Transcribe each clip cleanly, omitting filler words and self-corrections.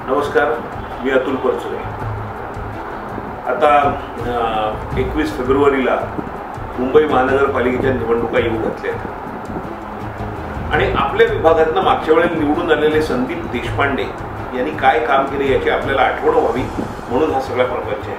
नमस्कार, मी अतुल परचुरे। आता 21 फेब्रुवारीला मुंबई महानगरपालिकेच्या निवडणुका येऊ घातल्या आणि आपल्या विभागातनं मागच्या वेळेला निवडून आलेले संदीप देशपांडे यांनी काय काम केले याची आपल्याला आठवण व्हावी म्हणून हा सगळा प्रपंच आहे।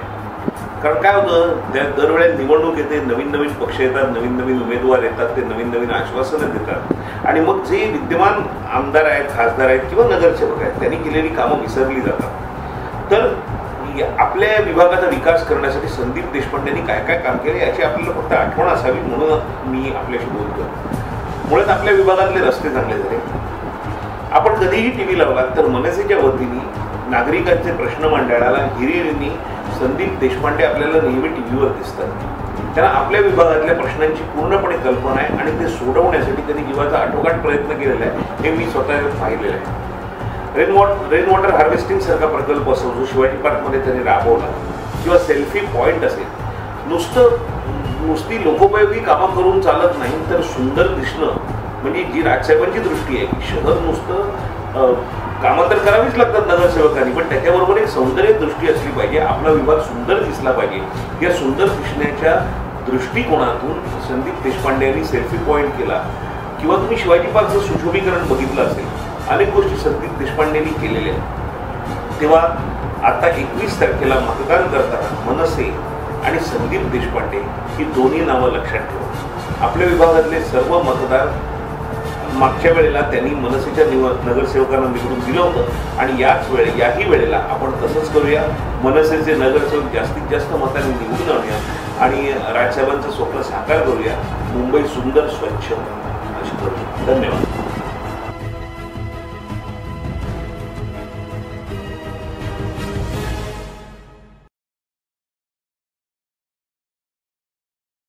कारण काय होतं, दरवेळेला निवडणूक येते, नवीन नवीन पक्ष येतात, नवीन नवीन उमेदवार येतात, ते नवीन नवीन आश्वासनं देतात आणि मग जे विद्यमान आमदार आहेत, खासदार आहेत किंवा नगरसेवक आहेत त्यांनी केलेली कामं विसरली जातात। तर आपल्या विभागाचा विकास करण्यासाठी संदीप देशपांडेंनी काय काय काम केले याची आपल्याला फक्त आठवण असावी म्हणून मी आपल्याशी बोलतो। मुळात आपल्या विभागातले रस्ते चांगले झाले। आपण कधीही टीव्ही लावला तर मनसेच्या वतीने नागरिकांचे प्रश्न मांडायला हिरिरींनी संदीप देशपांडे आपल्याला नेहमी टीव्हीवर दिसतात। त्यांना आपल्या विभागातल्या प्रश्नांची पूर्णपणे कल्पना आहे आणि ते सोडवण्यासाठी त्यांनी जीवाचा आटोकाट प्रयत्न केलेला आहे हे मी स्वतः पाहिलेलं आहे। रेन वॉटर हार्वेस्टिंग सारखा प्रकल्प असो जो शिवाजी पार्कमध्ये त्यांनी राबवला किंवा सेल्फी पॉईंट असेल, नुसती लोकोपयोगी कामं करून चालत नाही तर सुंदर दिसणं म्हणजे जी राजसाहेबांची दृष्टी आहे की शहर नुसतं कामं तर करावीच लागतात नगरसेवकांनी, पण त्याच्याबरोबर एक सौंदर्य दृष्टी असली पाहिजे, आपला विभाग सुंदर दिसला पाहिजे। या सुंदर दिसण्याच्या दृष्टिकोनातून संदीप देशपांडे यांनी सेल्फी पॉईंट केला किंवा तुम्ही शिवाजी पार्कचं सुशोभीकरण बघितलं असेल, अनेक गोष्टी संदीप देशपांडेंनी केलेल्या आहेत। तेव्हा आता 21 तारखेला मतदान करताना मनसे आणि संदीप देशपांडे ही दोन्ही नावं लक्षात ठेवा। आपल्या विभागातले सर्व मतदार मागच्या वेळेला त्यांनी मनसेच्या नगरसेवकांना निवडून दिलं होतं आणि याही वेळेला आपण तसंच करूया। मनसेचे नगरसेवक जास्तीत जास्त मतांनी निवडून आणूया आणि राजसाहेबांचं स्वप्न साकार करूया। मुंबई सुंदर स्वच्छ अशी करूया। धन्यवाद।